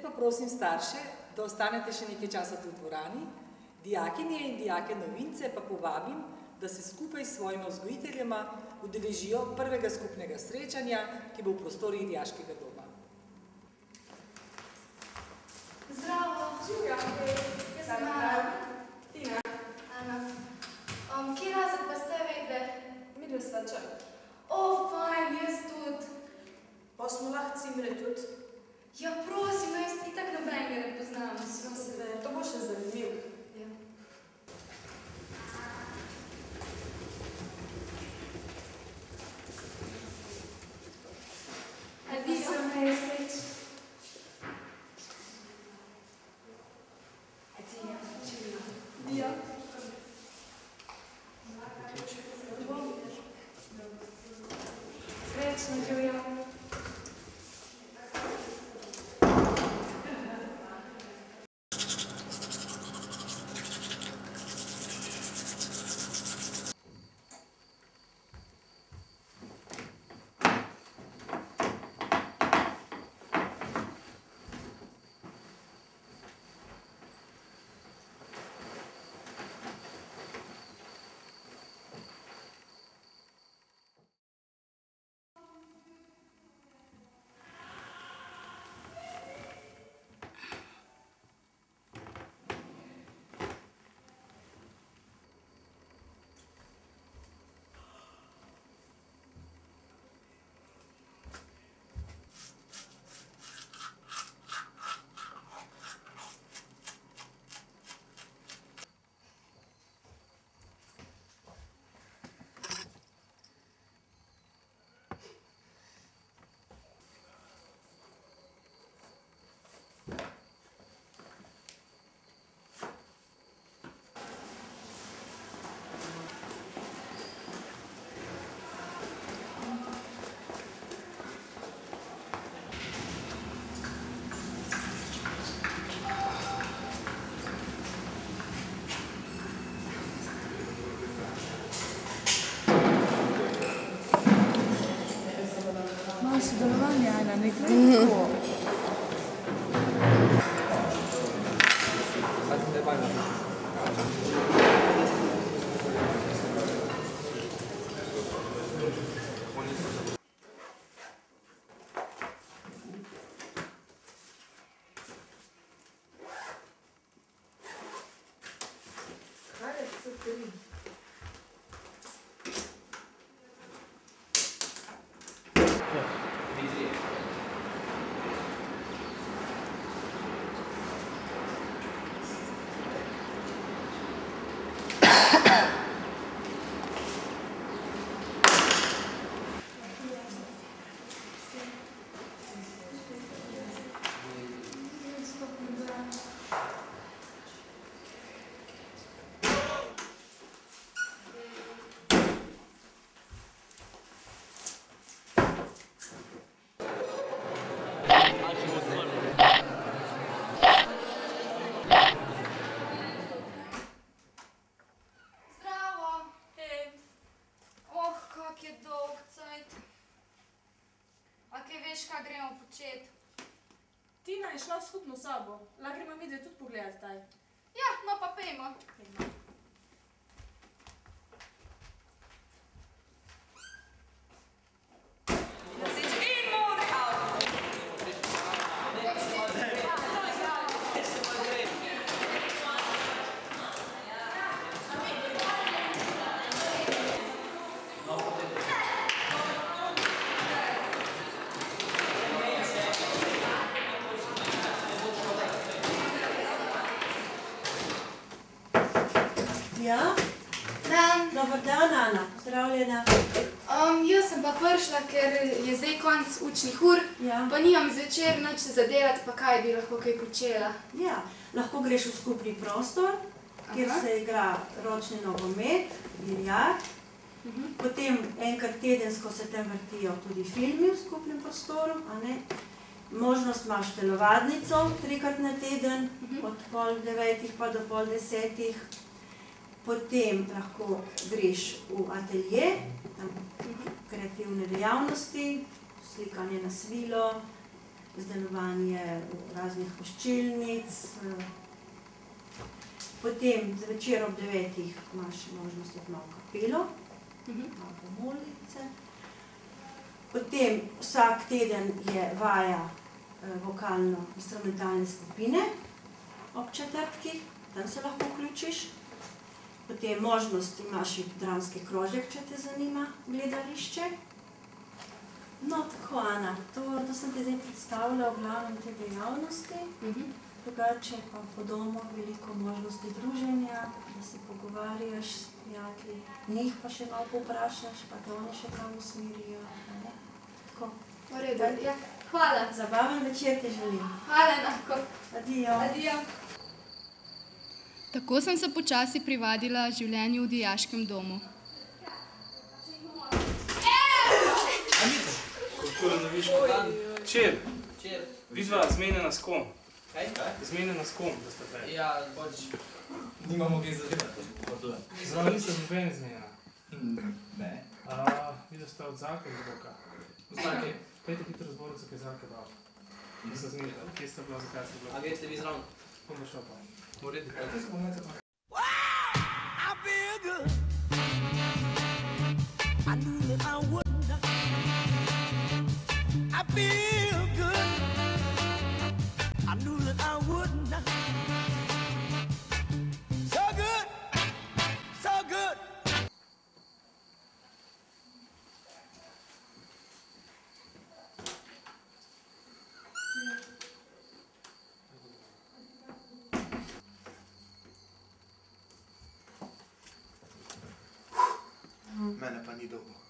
pa prosim starše, da ostanete še nekaj časa tu v dvorani, dijakinje in dijake novince pa povabim, da se skupaj s svojima vzgojiteljema udeležijo prvega skupnega srečanja, ki bo v prostorih dijaškega doma. Zdravo! Živja! Jaz sem Ana. Tina. Ana. Kje razred pa ste vedle? Midve sva čaj. O, fajn, jaz tudi. Pa smo lahko cimre tudi? Ja, prosim, jaz itak nobenega ne poznam. To bo še zanimivo. Ja. Adijo, me je sreč. Adijo. Srečno, Živja. Sodelovanje, Ana, ne gre tako. Kaj je to tri? Tina je šla v skupno sobo. Lahko gremo midve tudi pogledat zdaj. Ja, no pa pejmo. Ja? Dan. Dobar dan, Ana. Pozdravljena. Jaz sem pa prišla, ker je zdaj konec učnih ur, pa nimam zvečer nič za delati, pa kaj bi lahko kaj počela. Ja, lahko greš v skupni prostor, kjer se igra ročni nogomet, biljard. Potem enkrat tedensko se tam vrtijo tudi filmi v skupnem prostoru, a ne? Možnost imaš telovadnico 3-krat na teden, od 8:30 pa do 9:30. Potem lahko greš v atelje, tam kreativne dejavnosti, slikanje na svilo, izdelovanje raznih koščilnic. Potem zvečer ob 9 imaš možnost iti malo v kapelo, malo pomolice. Potem vsak teden je vaja vokalno-instrumentalne skupine ob četrtkih, tam se lahko vključiš. Potem možnost imaš iti dramski krožek, če te zanima gledališče. No, tako, Ana, to sem ti zdaj predstavila v glavnem te dejavnosti. Drugače pa po domu veliko možnosti druženja, da se pogovarjaš s prijatelji, njih pa še malo povprašaš, pa da oni še kam usmerijo. Tako. V redu, ja. Hvala. Zabaven večer ti želim. Hvala enako. Adijo. Adijo. Tako sem se počasi privadila življenju v dijaškem domu. Anita, kako da viš podan? Čer, vidva zmenjena s kom? Kaj? Zmenjena s kom, da ste prej? Ja, pač nimamo kaj zavedati. Zdravo, niste noben zmenjena? Ne. Videl ste od Zake in Boka? Od Zake? Pejte hitro zbornico, kaj Zake dal. Niste zmenjena, kje ste bila, zakaj ste bila? A greste vi zraven? Kom bo šel pa? V redu. I feel good. I knew that I wouldn't. I feel good. I knew that I wouldn't. So good, so good. Mene pa ni dolgo.